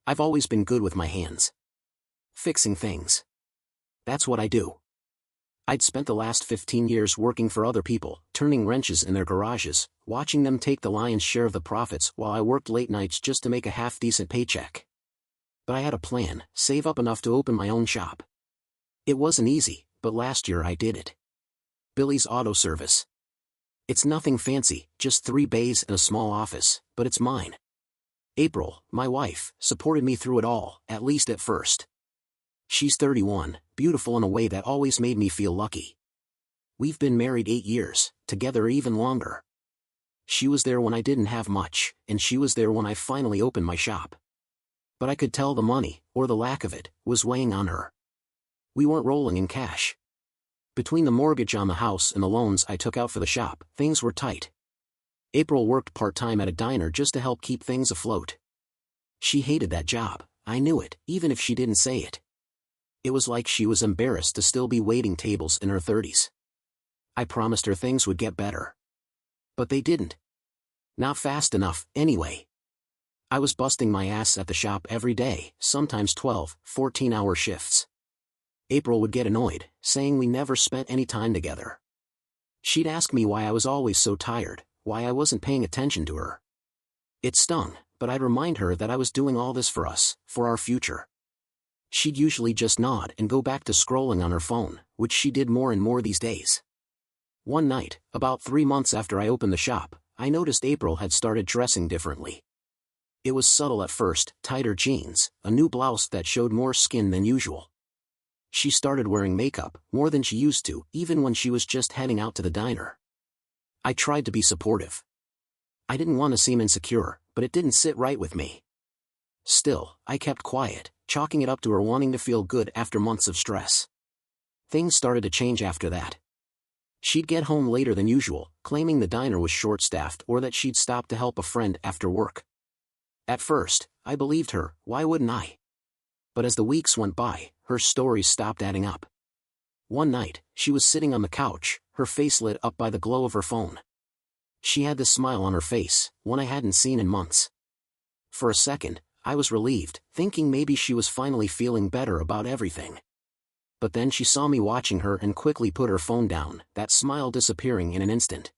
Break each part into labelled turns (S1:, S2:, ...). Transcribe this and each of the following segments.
S1: I've always been good with my hands. Fixing things. That's what I do. I'd spent the last 15 years working for other people, turning wrenches in their garages, watching them take the lion's share of the profits while I worked late nights just to make a half-decent paycheck. But I had a plan: save up enough to open my own shop. It wasn't easy, but last year I did it. Billy's Auto Service. It's nothing fancy, just 3 bays and a small office, but it's mine. April, my wife, supported me through it all, at least at first. She's 31, beautiful in a way that always made me feel lucky. We've been married 8 years, together even longer. She was there when I didn't have much, and she was there when I finally opened my shop. But I could tell the money, or the lack of it, was weighing on her. We weren't rolling in cash. Between the mortgage on the house and the loans I took out for the shop, things were tight. April worked part-time at a diner just to help keep things afloat. She hated that job, I knew it, even if she didn't say it. It was like she was embarrassed to still be waiting tables in her 30s. I promised her things would get better. But they didn't. Not fast enough, anyway. I was busting my ass at the shop every day, sometimes 12, 14-hour shifts. April would get annoyed, saying we never spent any time together. She'd ask me why I was always so tired, why I wasn't paying attention to her. It stung, but I'd remind her that I was doing all this for us, for our future. She'd usually just nod and go back to scrolling on her phone, which she did more and more these days. One night, about 3 months after I opened the shop, I noticed April had started dressing differently. It was subtle at first: tighter jeans, a new blouse that showed more skin than usual. She started wearing makeup, more than she used to, even when she was just heading out to the diner. I tried to be supportive. I didn't want to seem insecure, but it didn't sit right with me. Still, I kept quiet, chalking it up to her wanting to feel good after months of stress. Things started to change after that. She'd get home later than usual, claiming the diner was short-staffed or that she'd stopped to help a friend after work. At first, I believed her, why wouldn't I? But as the weeks went by, her stories stopped adding up. One night, she was sitting on the couch, her face lit up by the glow of her phone. She had this smile on her face, one I hadn't seen in months. For a second, I was relieved, thinking maybe she was finally feeling better about everything. But then she saw me watching her and quickly put her phone down, that smile disappearing in an instant.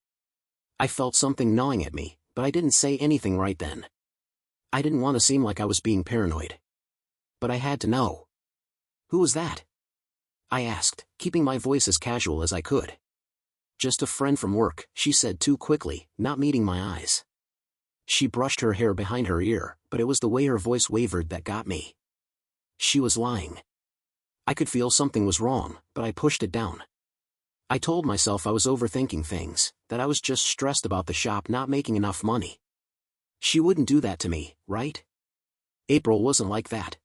S1: I felt something gnawing at me, but I didn't say anything right then. I didn't want to seem like I was being paranoid. But I had to know. "Who was that?" I asked, keeping my voice as casual as I could. "Just a friend from work," she said too quickly, not meeting my eyes. She brushed her hair behind her ear, but it was the way her voice wavered that got me. She was lying. I could feel something was wrong, but I pushed it down. I told myself I was overthinking things, that I was just stressed about the shop not making enough money. She wouldn't do that to me, right? April wasn't like that.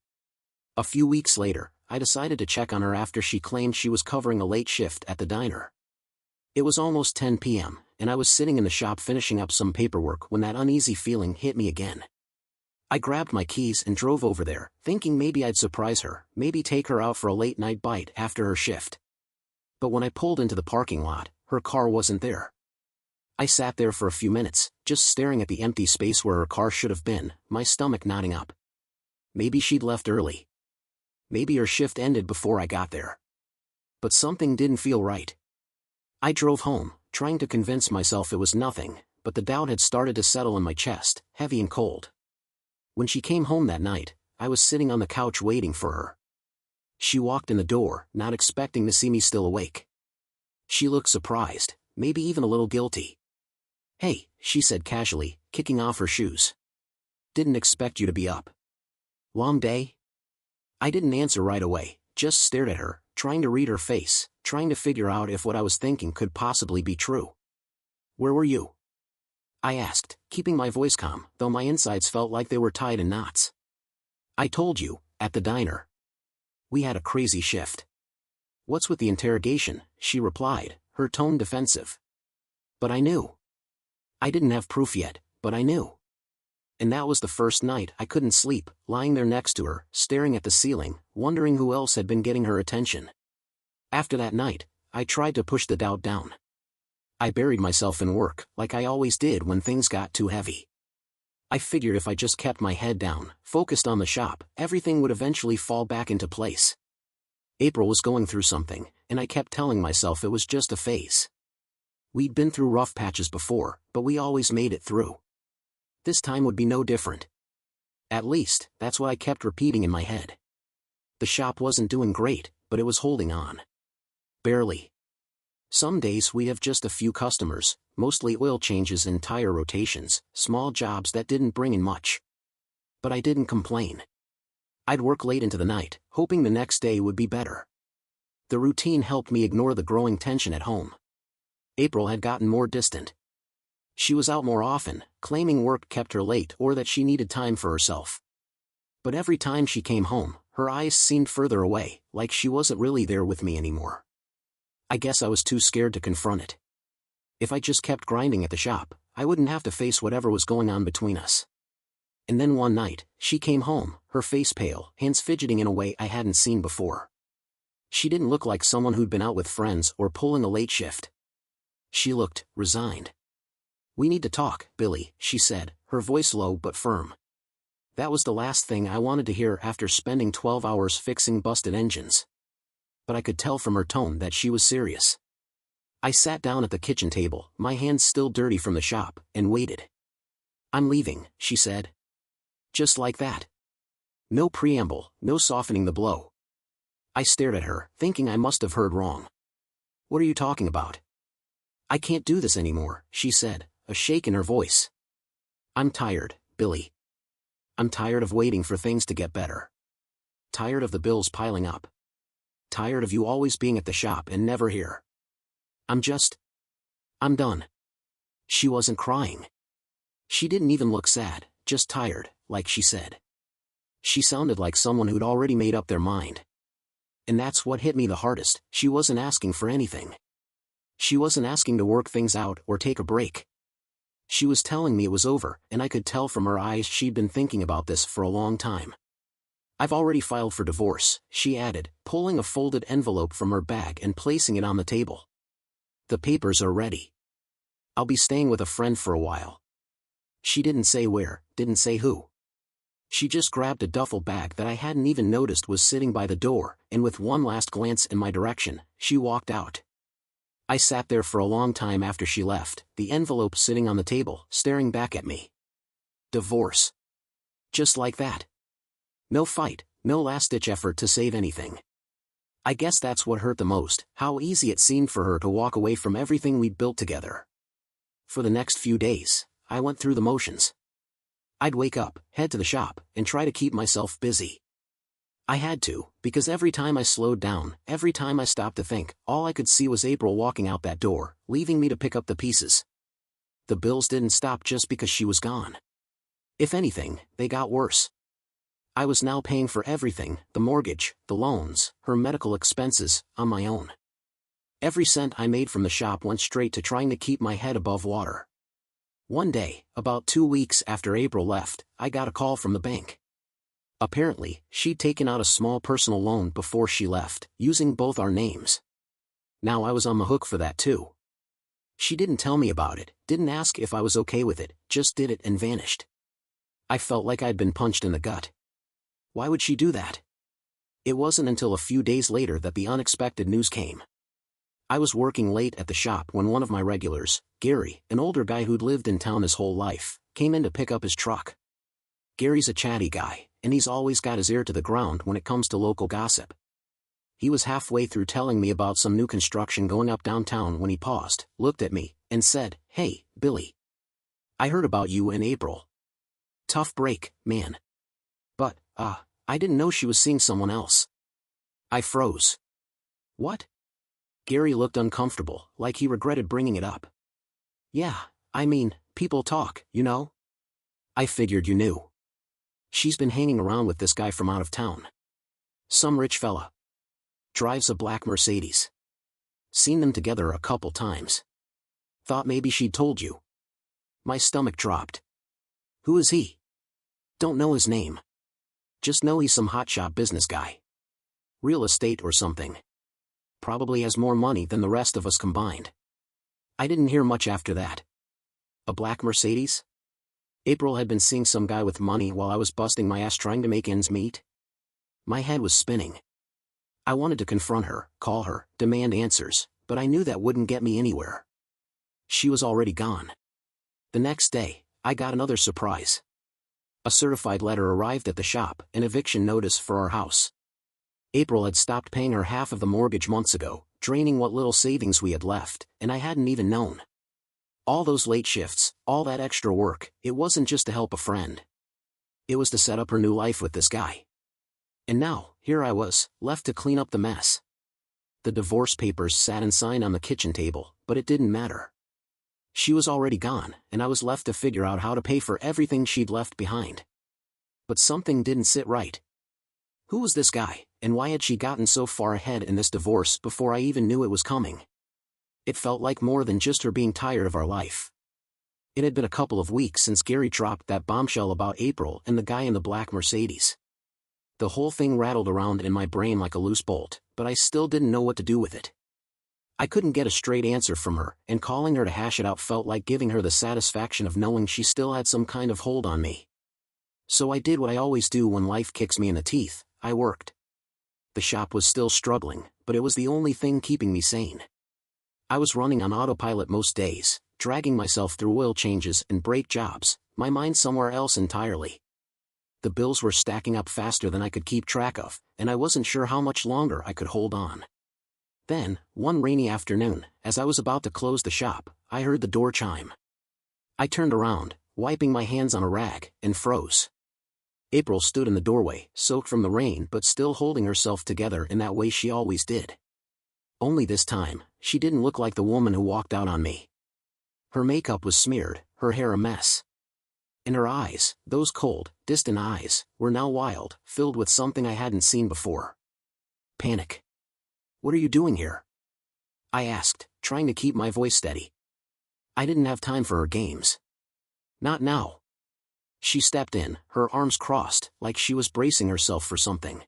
S1: A few weeks later, I decided to check on her after she claimed she was covering a late shift at the diner. It was almost 10 p.m., and I was sitting in the shop finishing up some paperwork when that uneasy feeling hit me again. I grabbed my keys and drove over there, thinking maybe I'd surprise her, maybe take her out for a late-night bite after her shift. But when I pulled into the parking lot, her car wasn't there. I sat there for a few minutes, just staring at the empty space where her car should have been, my stomach knotting up. Maybe she'd left early. Maybe her shift ended before I got there. But something didn't feel right. I drove home, trying to convince myself it was nothing, but the doubt had started to settle in my chest, heavy and cold. When she came home that night, I was sitting on the couch waiting for her. She walked in the door, not expecting to see me still awake. She looked surprised, maybe even a little guilty. "Hey," she said casually, kicking off her shoes. "Didn't expect you to be up. Long day?" I didn't answer right away, just stared at her, trying to read her face, trying to figure out if what I was thinking could possibly be true. "Where were you?" I asked, keeping my voice calm, though my insides felt like they were tied in knots. "I told you, at the diner. We had a crazy shift." "What's with the interrogation?" she replied, her tone defensive. But I knew. I didn't have proof yet, but I knew. And that was the first night I couldn't sleep, lying there next to her, staring at the ceiling, wondering who else had been getting her attention. After that night, I tried to push the doubt down. I buried myself in work, like I always did when things got too heavy. I figured if I just kept my head down, focused on the shop, everything would eventually fall back into place. April was going through something, and I kept telling myself it was just a phase. We'd been through rough patches before, but we always made it through. This time would be no different. At least, that's what I kept repeating in my head. The shop wasn't doing great, but it was holding on. Barely. Some days we'd have just a few customers, mostly oil changes and tire rotations, small jobs that didn't bring in much. But I didn't complain. I'd work late into the night, hoping the next day would be better. The routine helped me ignore the growing tension at home. April had gotten more distant. She was out more often, claiming work kept her late or that she needed time for herself. But every time she came home, her eyes seemed further away, like she wasn't really there with me anymore. I guess I was too scared to confront it. If I just kept grinding at the shop, I wouldn't have to face whatever was going on between us. And then one night, she came home, her face pale, hands fidgeting in a way I hadn't seen before. She didn't look like someone who'd been out with friends or pulling a late shift. She looked resigned. "We need to talk, Billy," she said, her voice low but firm. That was the last thing I wanted to hear after spending 12 hours fixing busted engines. But I could tell from her tone that she was serious. I sat down at the kitchen table, my hands still dirty from the shop, and waited. "I'm leaving," she said. Just like that. No preamble, no softening the blow. I stared at her, thinking I must have heard wrong. "What are you talking about?" "I can't do this anymore," she said, a shake in her voice. "I'm tired, Billy. I'm tired of waiting for things to get better. Tired of the bills piling up. Tired of you always being at the shop and never here. I'm done." She wasn't crying. She didn't even look sad, just tired, like she said. She sounded like someone who'd already made up their mind. And that's what hit me the hardest. She wasn't asking for anything. She wasn't asking to work things out or take a break. She was telling me it was over, and I could tell from her eyes she'd been thinking about this for a long time. "I've already filed for divorce," she added, pulling a folded envelope from her bag and placing it on the table. "The papers are ready. I'll be staying with a friend for a while." She didn't say where, didn't say who. She just grabbed a duffel bag that I hadn't even noticed was sitting by the door, and with one last glance in my direction, she walked out. I sat there for a long time after she left, the envelope sitting on the table, staring back at me. Divorce. Just like that. No fight, no last-ditch effort to save anything. I guess that's what hurt the most, how easy it seemed for her to walk away from everything we'd built together. For the next few days, I went through the motions. I'd wake up, head to the shop, and try to keep myself busy. I had to, because every time I slowed down, every time I stopped to think, all I could see was April walking out that door, leaving me to pick up the pieces. The bills didn't stop just because she was gone. If anything, they got worse. I was now paying for everything, the mortgage, the loans, her medical expenses, on my own. Every cent I made from the shop went straight to trying to keep my head above water. One day, about 2 weeks after April left, I got a call from the bank. Apparently, she'd taken out a small personal loan before she left, using both our names. Now I was on the hook for that too. She didn't tell me about it, didn't ask if I was okay with it, just did it and vanished. I felt like I'd been punched in the gut. Why would she do that? It wasn't until a few days later that the unexpected news came. I was working late at the shop when one of my regulars, Gary, an older guy who'd lived in town his whole life, came in to pick up his truck. Gary's a chatty guy, and he's always got his ear to the ground when it comes to local gossip. He was halfway through telling me about some new construction going up downtown when he paused, looked at me, and said, "Hey, Billy. I heard about you in April. Tough break, man. But, I didn't know she was seeing someone else." I froze. "What?" Gary looked uncomfortable, like he regretted bringing it up. "Yeah, I mean, people talk, you know? I figured you knew. She's been hanging around with this guy from out of town. Some rich fella. Drives a black Mercedes. Seen them together a couple times. Thought maybe she'd told you." My stomach dropped. "Who is he?" "Don't know his name. Just know he's some hotshot business guy. Real estate or something. Probably has more money than the rest of us combined." I didn't hear much after that. A black Mercedes? April had been seeing some guy with money while I was busting my ass trying to make ends meet. My head was spinning. I wanted to confront her, call her, demand answers, but I knew that wouldn't get me anywhere. She was already gone. The next day, I got another surprise. A certified letter arrived at the shop, an eviction notice for our house. April had stopped paying her half of the mortgage months ago, draining what little savings we had left, and I hadn't even known. All those late shifts, all that extra work, it wasn't just to help a friend. It was to set up her new life with this guy. And now, here I was, left to clean up the mess. The divorce papers sat unsigned on the kitchen table, but it didn't matter. She was already gone, and I was left to figure out how to pay for everything she'd left behind. But something didn't sit right. Who was this guy, and why had she gotten so far ahead in this divorce before I even knew it was coming? It felt like more than just her being tired of our life. It had been a couple of weeks since Gary dropped that bombshell about April and the guy in the black Mercedes. The whole thing rattled around in my brain like a loose bolt, but I still didn't know what to do with it. I couldn't get a straight answer from her, and calling her to hash it out felt like giving her the satisfaction of knowing she still had some kind of hold on me. So I did what I always do when life kicks me in the teeth. I worked. The shop was still struggling, but it was the only thing keeping me sane. I was running on autopilot most days, dragging myself through oil changes and brake jobs, my mind somewhere else entirely. The bills were stacking up faster than I could keep track of, and I wasn't sure how much longer I could hold on. Then, one rainy afternoon, as I was about to close the shop, I heard the door chime. I turned around, wiping my hands on a rag, and froze. April stood in the doorway, soaked from the rain but still holding herself together in that way she always did. Only this time, she didn't look like the woman who walked out on me. Her makeup was smeared, her hair a mess. And her eyes, those cold, distant eyes, were now wild, filled with something I hadn't seen before. Panic. "What are you doing here?" I asked, trying to keep my voice steady. I didn't have time for her games. Not now. She stepped in, her arms crossed, like she was bracing herself for something.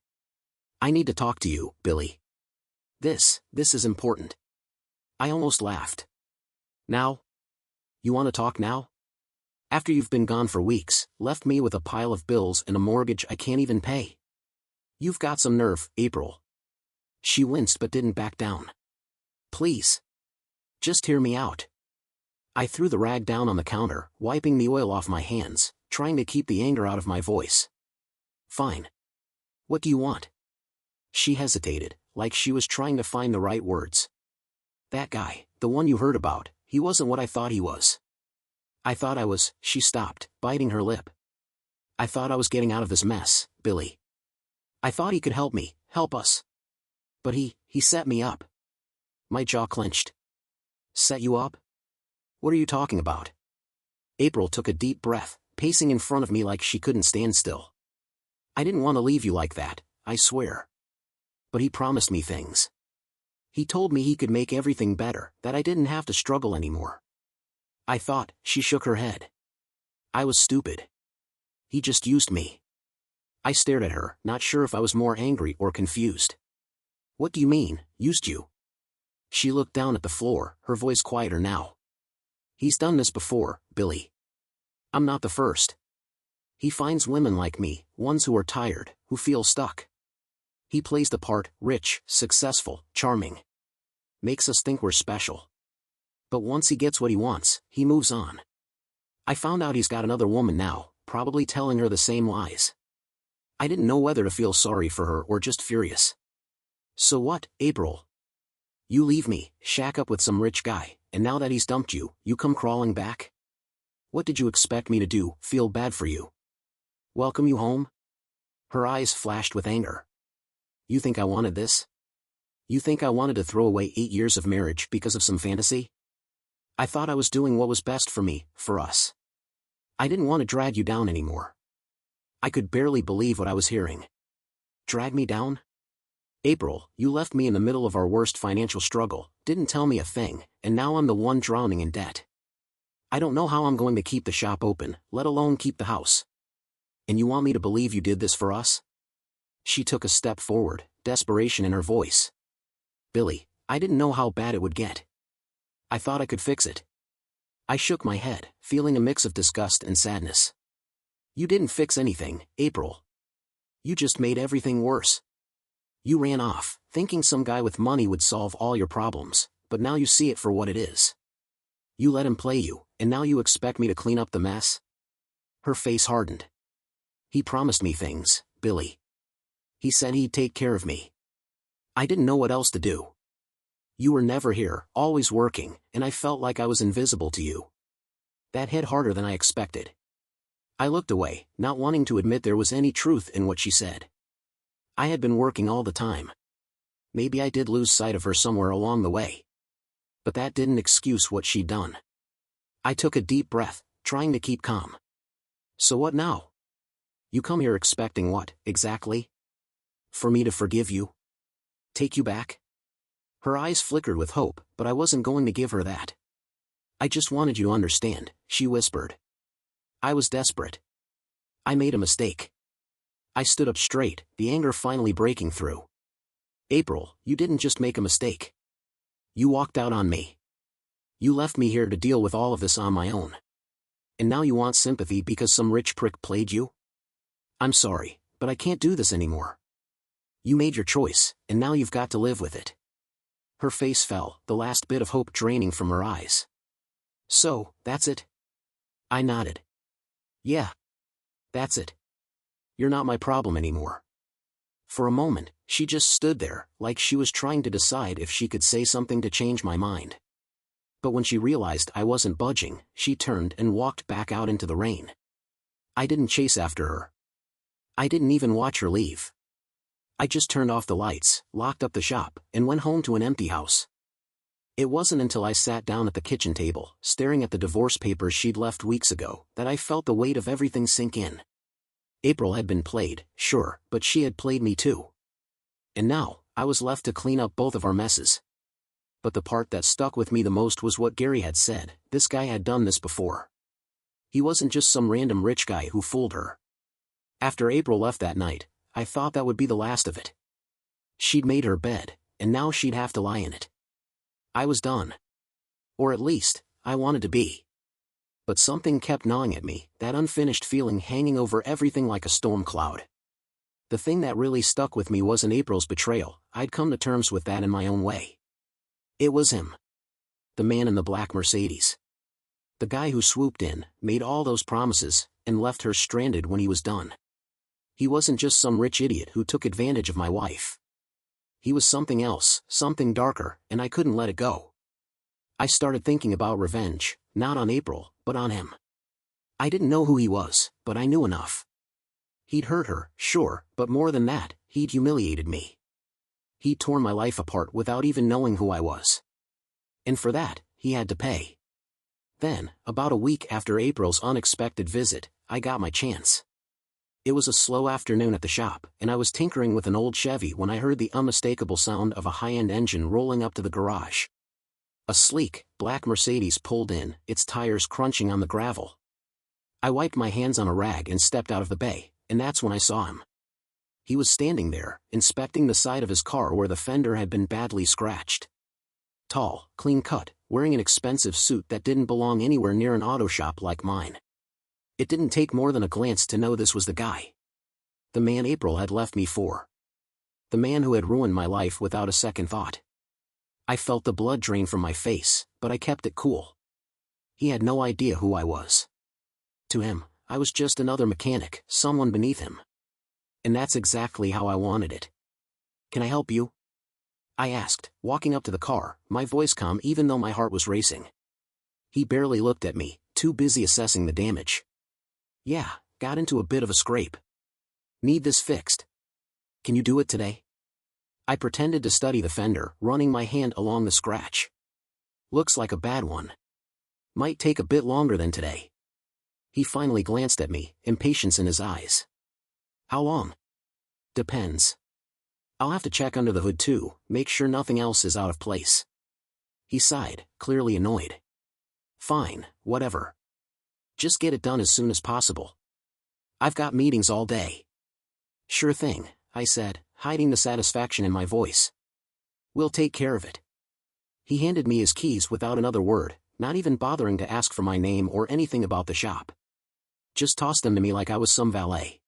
S1: "I need to talk to you, Billy. This is important." I almost laughed. "Now? You want to talk now? After you've been gone for weeks, left me with a pile of bills and a mortgage I can't even pay? You've got some nerve, April." She winced but didn't back down. "Please. Just hear me out." I threw the rag down on the counter, wiping the oil off my hands, trying to keep the anger out of my voice. "Fine. What do you want?" She hesitated, like she was trying to find the right words. "That guy, the one you heard about, he wasn't what I thought he was." "I thought I was," she stopped, biting her lip. "I thought I was getting out of this mess, Billy. I thought he could help me, help us. But he set me up." My jaw clenched. "Set you up? What are you talking about?" April took a deep breath, pacing in front of me like she couldn't stand still. "I didn't want to leave you like that, I swear. But he promised me things. He told me he could make everything better, that I didn't have to struggle anymore. I thought," she shook her head. "I was stupid. He just used me." I stared at her, not sure if I was more angry or confused. "What do you mean, used you?" She looked down at the floor, her voice quieter now. "He's done this before, Billy. I'm not the first. He finds women like me, ones who are tired, who feel stuck. He plays the part, rich, successful, charming. Makes us think we're special. But once he gets what he wants, he moves on. I found out he's got another woman now, probably telling her the same lies." I didn't know whether to feel sorry for her or just furious. "So what, April? You leave me, shack up with some rich guy, and now that he's dumped you, you come crawling back? What did you expect me to do, feel bad for you? Welcome you home?" Her eyes flashed with anger. "You think I wanted this? You think I wanted to throw away 8 years of marriage because of some fantasy? I thought I was doing what was best for me, for us. I didn't want to drag you down anymore." I could barely believe what I was hearing. Drag me down? "April, you left me in the middle of our worst financial struggle, didn't tell me a thing, and now I'm the one drowning in debt. I don't know how I'm going to keep the shop open, let alone keep the house. And you want me to believe you did this for us?" She took a step forward, desperation in her voice. "Billy, I didn't know how bad it would get. I thought I could fix it. I shook my head, feeling a mix of disgust and sadness. You didn't fix anything, April. You just made everything worse. You ran off, thinking some guy with money would solve all your problems, but now you see it for what it is. You let him play you, and now you expect me to clean up the mess? Her face hardened. He promised me things, Billy. He said he'd take care of me. I didn't know what else to do. You were never here, always working, and I felt like I was invisible to you. That hit harder than I expected. I looked away, not wanting to admit there was any truth in what she said. I had been working all the time. Maybe I did lose sight of her somewhere along the way. But that didn't excuse what she'd done. I took a deep breath, trying to keep calm. So what now? You come here expecting what, exactly? For me to forgive you? Take you back? Her eyes flickered with hope, but I wasn't going to give her that. I just wanted you to understand, she whispered. I was desperate. I made a mistake. I stood up straight, the anger finally breaking through. April, you didn't just make a mistake. You walked out on me. You left me here to deal with all of this on my own. And now you want sympathy because some rich prick played you? I'm sorry, but I can't do this anymore. You made your choice, and now you've got to live with it. Her face fell, the last bit of hope draining from her eyes. So, that's it? I nodded. Yeah. That's it. You're not my problem anymore. For a moment, she just stood there, like she was trying to decide if she could say something to change my mind. But when she realized I wasn't budging, she turned and walked back out into the rain. I didn't chase after her. I didn't even watch her leave. I just turned off the lights, locked up the shop, and went home to an empty house. It wasn't until I sat down at the kitchen table, staring at the divorce papers she'd left weeks ago, that I felt the weight of everything sink in. April had been played, sure, but she had played me too. And now, I was left to clean up both of our messes. But the part that stuck with me the most was what Gary had said: this guy had done this before. He wasn't just some random rich guy who fooled her. After April left that night, I thought that would be the last of it. She'd made her bed, and now she'd have to lie in it. I was done. Or at least, I wanted to be. But something kept gnawing at me, that unfinished feeling hanging over everything like a storm cloud. The thing that really stuck with me wasn't April's betrayal. I'd come to terms with that in my own way. It was him. The man in the black Mercedes. The guy who swooped in, made all those promises, and left her stranded when he was done. He wasn't just some rich idiot who took advantage of my wife. He was something else, something darker, and I couldn't let it go. I started thinking about revenge, not on April, but on him. I didn't know who he was, but I knew enough. He'd hurt her, sure, but more than that, he'd humiliated me. He'd torn my life apart without even knowing who I was. And for that, he had to pay. Then, about a week after April's unexpected visit, I got my chance. It was a slow afternoon at the shop, and I was tinkering with an old Chevy when I heard the unmistakable sound of a high-end engine rolling up to the garage. A sleek, black Mercedes pulled in, its tires crunching on the gravel. I wiped my hands on a rag and stepped out of the bay, and that's when I saw him. He was standing there, inspecting the side of his car where the fender had been badly scratched. Tall, clean-cut, wearing an expensive suit that didn't belong anywhere near an auto shop like mine. It didn't take more than a glance to know this was the guy. The man April had left me for. The man who had ruined my life without a second thought. I felt the blood drain from my face, but I kept it cool. He had no idea who I was. To him, I was just another mechanic, someone beneath him. And that's exactly how I wanted it. Can I help you? I asked, walking up to the car, my voice calm even though my heart was racing. He barely looked at me, too busy assessing the damage. Yeah, got into a bit of a scrape. Need this fixed. Can you do it today? I pretended to study the fender, running my hand along the scratch. Looks like a bad one. Might take a bit longer than today. He finally glanced at me, impatience in his eyes. How long? Depends. I'll have to check under the hood too, make sure nothing else is out of place. He sighed, clearly annoyed. Fine, whatever. Just get it done as soon as possible. I've got meetings all day. Sure thing, I said, hiding the satisfaction in my voice. We'll take care of it. He handed me his keys without another word, not even bothering to ask for my name or anything about the shop. Just tossed them to me like I was some valet.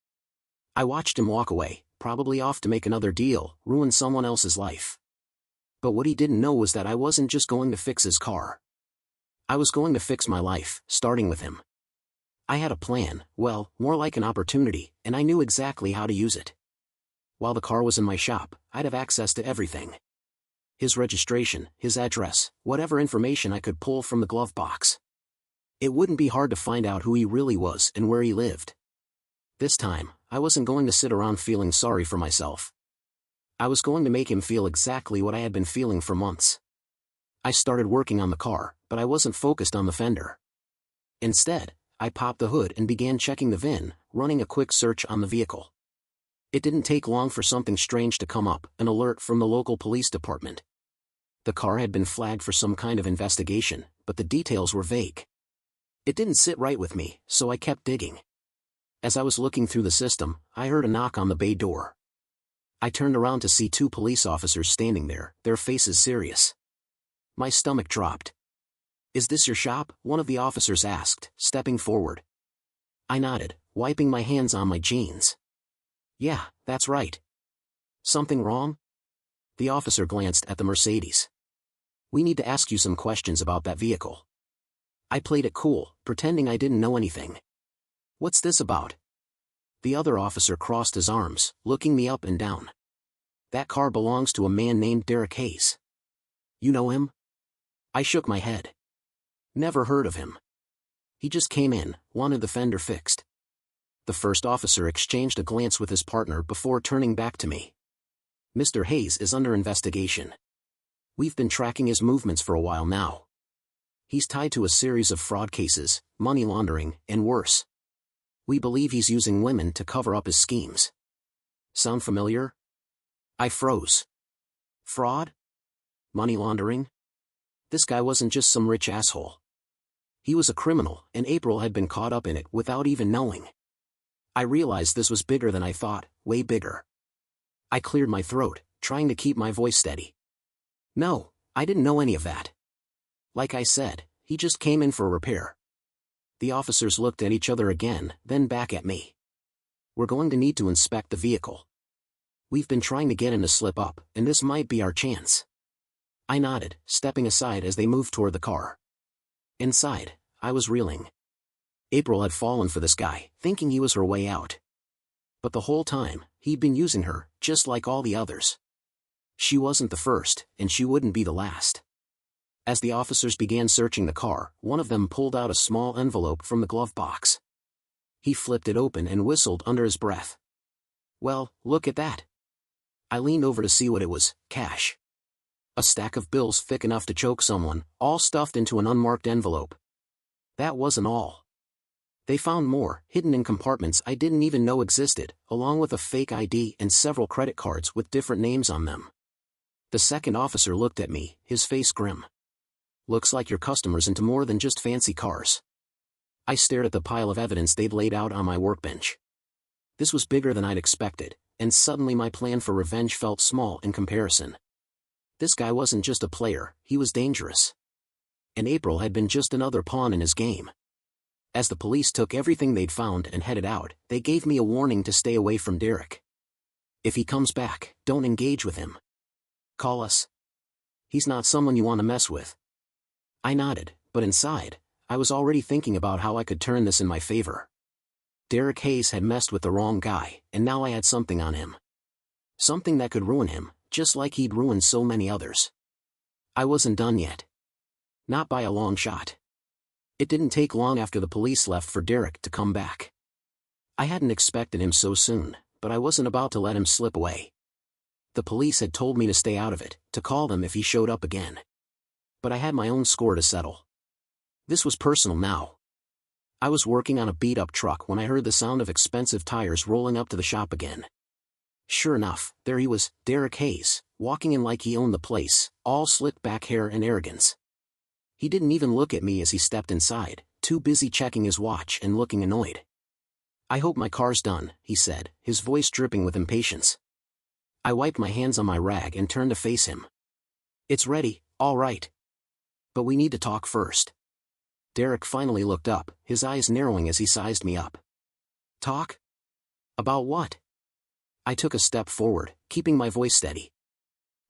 S1: I watched him walk away, probably off to make another deal, ruin someone else's life. But what he didn't know was that I wasn't just going to fix his car. I was going to fix my life, starting with him. I had a plan, well, more like an opportunity, and I knew exactly how to use it. While the car was in my shop, I'd have access to everything. His registration, his address, whatever information I could pull from the glove box. It wouldn't be hard to find out who he really was and where he lived. This time, I wasn't going to sit around feeling sorry for myself. I was going to make him feel exactly what I had been feeling for months. I started working on the car, but I wasn't focused on the fender. Instead, I popped the hood and began checking the VIN, running a quick search on the vehicle. It didn't take long for something strange to come up, an alert from the local police department. The car had been flagged for some kind of investigation, but the details were vague. It didn't sit right with me, so I kept digging. As I was looking through the system, I heard a knock on the bay door. I turned around to see 2 police officers standing there, their faces serious. My stomach dropped. "Is this your shop?" one of the officers asked, stepping forward. I nodded, wiping my hands on my jeans. "Yeah, that's right." "Something wrong?" The officer glanced at the Mercedes. "We need to ask you some questions about that vehicle." I played it cool, pretending I didn't know anything. "What's this about?" The other officer crossed his arms, looking me up and down. "That car belongs to a man named Derek Hayes." "You know him?" I shook my head. "Never heard of him. He just came in, wanted the fender fixed." The first officer exchanged a glance with his partner before turning back to me. "Mr. Hayes is under investigation. We've been tracking his movements for a while now. He's tied to a series of fraud cases, money laundering, and worse. We believe he's using women to cover up his schemes." "Sound familiar?" I froze. Fraud? Money laundering? This guy wasn't just some rich asshole. He was a criminal, and April had been caught up in it without even knowing. I realized this was bigger than I thought, way bigger. I cleared my throat, trying to keep my voice steady. "No, I didn't know any of that. Like I said, he just came in for a repair." The officers looked at each other again, then back at me. "We're going to need to inspect the vehicle. We've been trying to get him to slip up, and this might be our chance." I nodded, stepping aside as they moved toward the car. Inside, I was reeling. April had fallen for this guy, thinking he was her way out. But the whole time, he'd been using her, just like all the others. She wasn't the first, and she wouldn't be the last. As the officers began searching the car, one of them pulled out a small envelope from the glove box. He flipped it open and whistled under his breath. "Well, look at that." I leaned over to see what it was. Cash. A stack of bills thick enough to choke someone, all stuffed into an unmarked envelope. That wasn't all. They found more, hidden in compartments I didn't even know existed, along with a fake ID and several credit cards with different names on them. The second officer looked at me, his face grim. "Looks like your customer's into more than just fancy cars." I stared at the pile of evidence they'd laid out on my workbench. This was bigger than I'd expected, and suddenly my plan for revenge felt small in comparison. This guy wasn't just a player, he was dangerous. And April had been just another pawn in his game. As the police took everything they'd found and headed out, they gave me a warning to stay away from Derek. "If he comes back, don't engage with him. Call us. He's not someone you want to mess with." I nodded, but inside, I was already thinking about how I could turn this in my favor. Derek Hayes had messed with the wrong guy, and now I had something on him. Something that could ruin him, just like he'd ruined so many others. I wasn't done yet. Not by a long shot. It didn't take long after the police left for Derek to come back. I hadn't expected him so soon, but I wasn't about to let him slip away. The police had told me to stay out of it, to call them if he showed up again. But I had my own score to settle. This was personal now. I was working on a beat-up truck when I heard the sound of expensive tires rolling up to the shop again. Sure enough, there he was, Derek Hayes, walking in like he owned the place, all slicked back hair and arrogance. He didn't even look at me as he stepped inside, too busy checking his watch and looking annoyed. "I hope my car's done," he said, his voice dripping with impatience. I wiped my hands on my rag and turned to face him. "It's ready, all right. But we need to talk first." Derek finally looked up, his eyes narrowing as he sized me up. Talk? About what? I took a step forward, keeping my voice steady.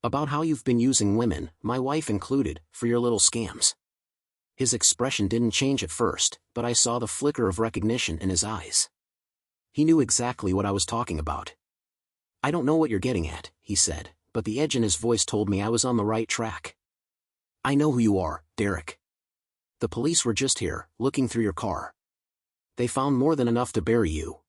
S1: About how you've been using women, my wife included, for your little scams. His expression didn't change at first, but I saw the flicker of recognition in his eyes. He knew exactly what I was talking about. I don't know what you're getting at, he said, but the edge in his voice told me I was on the right track. I know who you are, Derek. The police were just here, looking through your car. They found more than enough to bury you.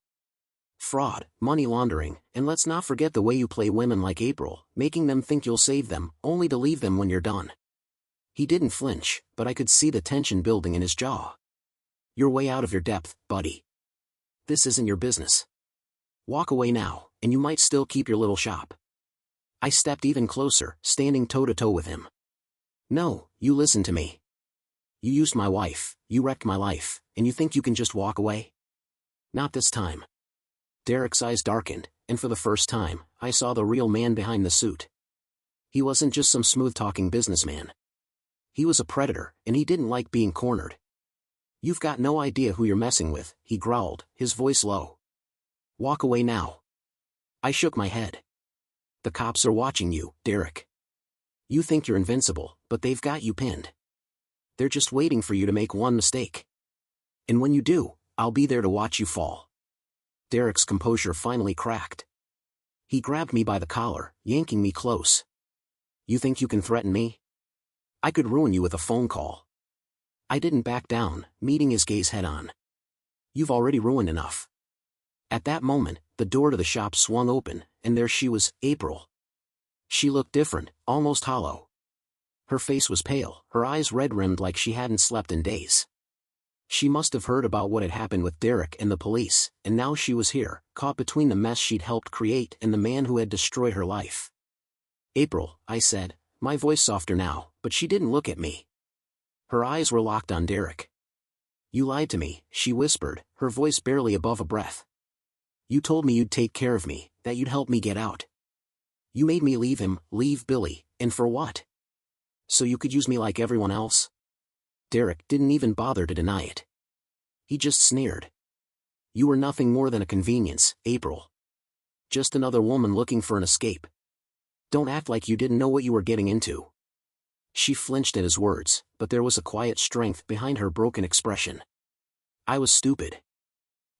S1: Fraud, money laundering, and let's not forget the way you play women like April, making them think you'll save them, only to leave them when you're done. He didn't flinch, but I could see the tension building in his jaw. You're way out of your depth, buddy. This isn't your business. Walk away now, and you might still keep your little shop. I stepped even closer, standing toe-to-toe with him. No, you listen to me. You used my wife, you wrecked my life, and you think you can just walk away? Not this time. Derek's eyes darkened, and for the first time, I saw the real man behind the suit. He wasn't just some smooth-talking businessman. He was a predator, and he didn't like being cornered. You've got no idea who you're messing with, he growled, his voice low. Walk away now. I shook my head. The cops are watching you, Derek. You think you're invincible, but they've got you pinned. They're just waiting for you to make one mistake. And when you do, I'll be there to watch you fall. Derek's composure finally cracked. He grabbed me by the collar, yanking me close. You think you can threaten me? I could ruin you with a phone call. I didn't back down, meeting his gaze head-on. You've already ruined enough. At that moment, the door to the shop swung open, and there she was, April. She looked different, almost hollow. Her face was pale, her eyes red-rimmed like she hadn't slept in days. She must have heard about what had happened with Derek and the police, and now she was here, caught between the mess she'd helped create and the man who had destroyed her life. April, I said, my voice softer now, but she didn't look at me. Her eyes were locked on Derek. You lied to me, she whispered, her voice barely above a breath. You told me you'd take care of me, that you'd help me get out. You made me leave him, leave Billy, and for what? So you could use me like everyone else? Derek didn't even bother to deny it. He just sneered. You were nothing more than a convenience, April. Just another woman looking for an escape. Don't act like you didn't know what you were getting into. She flinched at his words, but there was a quiet strength behind her broken expression. I was stupid.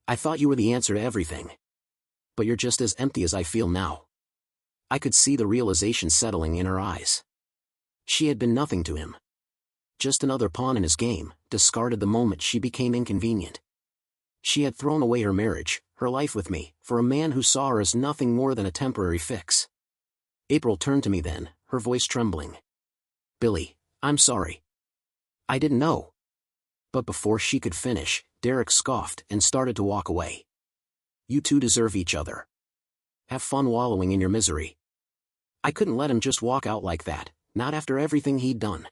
S1: I thought you were the answer to everything. But you're just as empty as I feel now. I could see the realization settling in her eyes. She had been nothing to him. Just another pawn in his game, discarded the moment she became inconvenient. She had thrown away her marriage, her life with me, for a man who saw her as nothing more than a temporary fix. April turned to me then, her voice trembling. Billy, I'm sorry. I didn't know. But before she could finish, Derek scoffed and started to walk away. You two deserve each other. Have fun wallowing in your misery. I couldn't let him just walk out like that, not after everything he'd done.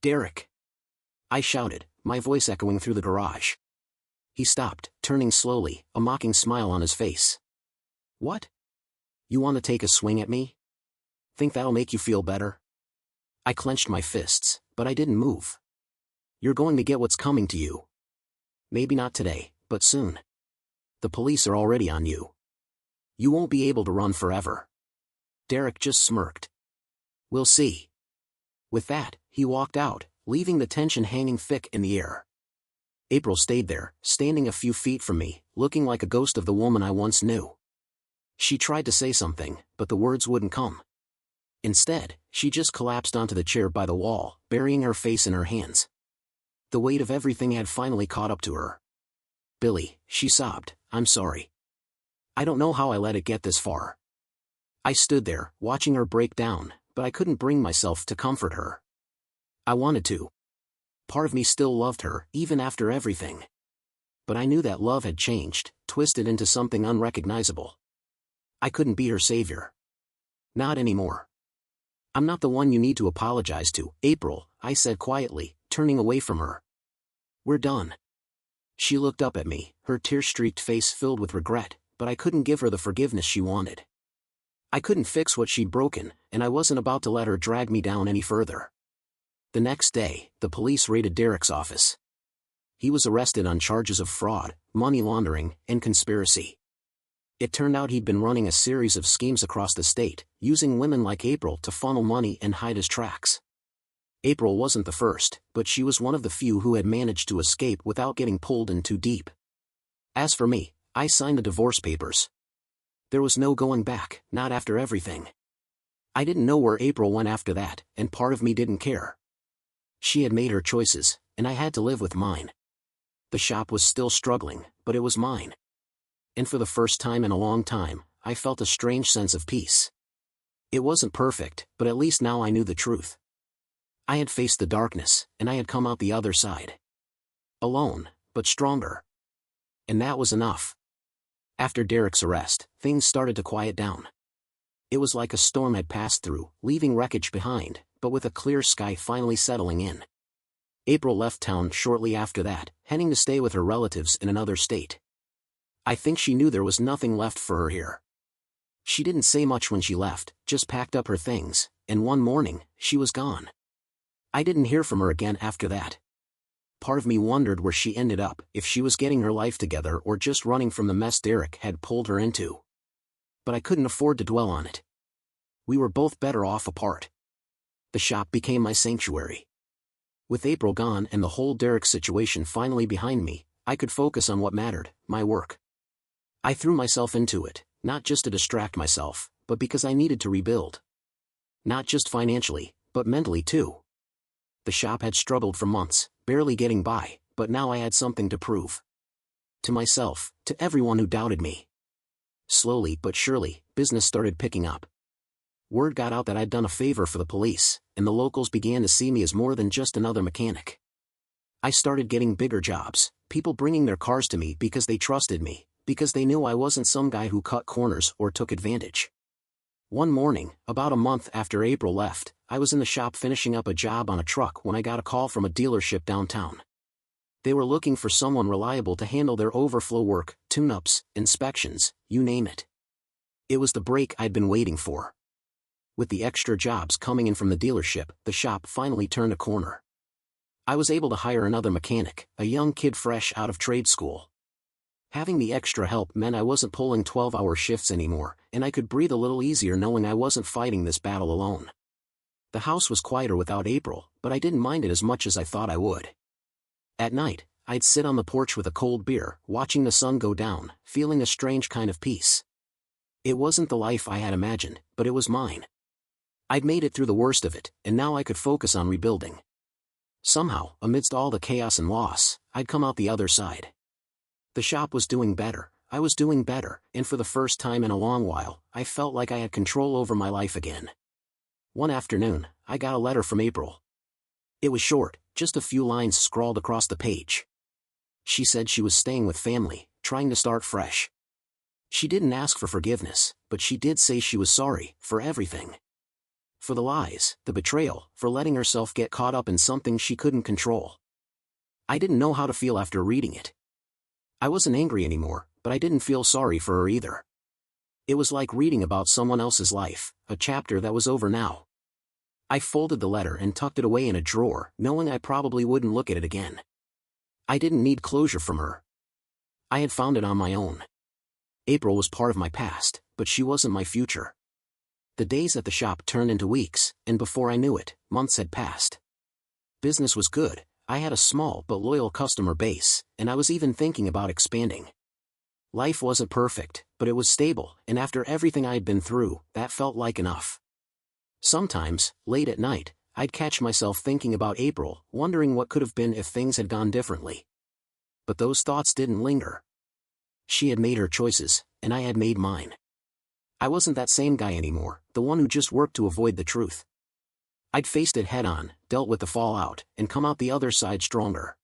S1: Derek! I shouted, my voice echoing through the garage. He stopped, turning slowly, a mocking smile on his face. What? You want to take a swing at me? Think that'll make you feel better? I clenched my fists, but I didn't move. You're going to get what's coming to you. Maybe not today, but soon. The police are already on you. You won't be able to run forever. Derek just smirked. We'll see. With that, he walked out, leaving the tension hanging thick in the air. April stayed there, standing a few feet from me, looking like a ghost of the woman I once knew. She tried to say something, but the words wouldn't come. Instead, she just collapsed onto the chair by the wall, burying her face in her hands. The weight of everything had finally caught up to her. Billy, she sobbed, I'm sorry. I don't know how I let it get this far. I stood there, watching her break down, but I couldn't bring myself to comfort her. I wanted to. Part of me still loved her, even after everything. But I knew that love had changed, twisted into something unrecognizable. I couldn't be her savior. Not anymore. I'm not the one you need to apologize to, April, I said quietly, turning away from her. We're done. She looked up at me, her tear-streaked face filled with regret, but I couldn't give her the forgiveness she wanted. I couldn't fix what she'd broken, and I wasn't about to let her drag me down any further. The next day, the police raided Derek's office. He was arrested on charges of fraud, money laundering, and conspiracy. It turned out he'd been running a series of schemes across the state, using women like April to funnel money and hide his tracks. April wasn't the first, but she was one of the few who had managed to escape without getting pulled in too deep. As for me, I signed the divorce papers. There was no going back, not after everything. I didn't know where April went after that, and part of me didn't care. She had made her choices, and I had to live with mine. The shop was still struggling, but it was mine. And for the first time in a long time, I felt a strange sense of peace. It wasn't perfect, but at least now I knew the truth. I had faced the darkness, and I had come out the other side. Alone, but stronger. And that was enough. After Derek's arrest, things started to quiet down. It was like a storm had passed through, leaving wreckage behind, but with a clear sky finally settling in. April left town shortly after that, heading to stay with her relatives in another state. I think she knew there was nothing left for her here. She didn't say much when she left, just packed up her things, and one morning, she was gone. I didn't hear from her again after that. Part of me wondered where she ended up, if she was getting her life together or just running from the mess Derek had pulled her into. But I couldn't afford to dwell on it. We were both better off apart. The shop became my sanctuary. With April gone and the whole Derek situation finally behind me, I could focus on what mattered, my work. I threw myself into it, not just to distract myself, but because I needed to rebuild. Not just financially, but mentally too. The shop had struggled for months, barely getting by, but now I had something to prove. To myself, to everyone who doubted me. Slowly but surely, business started picking up. Word got out that I'd done a favor for the police, and the locals began to see me as more than just another mechanic. I started getting bigger jobs, people bringing their cars to me because they trusted me, because they knew I wasn't some guy who cut corners or took advantage. One morning, about a month after April left, I was in the shop finishing up a job on a truck when I got a call from a dealership downtown. They were looking for someone reliable to handle their overflow work, tune-ups, inspections, you name it. It was the break I'd been waiting for. With the extra jobs coming in from the dealership, the shop finally turned a corner. I was able to hire another mechanic, a young kid fresh out of trade school. Having the extra help meant I wasn't pulling 12-hour shifts anymore, and I could breathe a little easier knowing I wasn't fighting this battle alone. The house was quieter without April, but I didn't mind it as much as I thought I would. At night, I'd sit on the porch with a cold beer, watching the sun go down, feeling a strange kind of peace. It wasn't the life I had imagined, but it was mine. I'd made it through the worst of it, and now I could focus on rebuilding. Somehow, amidst all the chaos and loss, I'd come out the other side. The shop was doing better, I was doing better, and for the first time in a long while, I felt like I had control over my life again. One afternoon, I got a letter from April. It was short, just a few lines scrawled across the page. She said she was staying with family, trying to start fresh. She didn't ask for forgiveness, but she did say she was sorry, for everything. For the lies, the betrayal, for letting herself get caught up in something she couldn't control. I didn't know how to feel after reading it. I wasn't angry anymore, but I didn't feel sorry for her either. It was like reading about someone else's life, a chapter that was over now. I folded the letter and tucked it away in a drawer, knowing I probably wouldn't look at it again. I didn't need closure from her. I had found it on my own. April was part of my past, but she wasn't my future. The days at the shop turned into weeks, and before I knew it, months had passed. Business was good, I had a small but loyal customer base, and I was even thinking about expanding. Life wasn't perfect, but it was stable, and after everything I had been through, that felt like enough. Sometimes, late at night, I'd catch myself thinking about April, wondering what could have been if things had gone differently. But those thoughts didn't linger. She had made her choices, and I had made mine. I wasn't that same guy anymore, the one who just worked to avoid the truth. I'd faced it head-on, dealt with the fallout, and come out the other side stronger.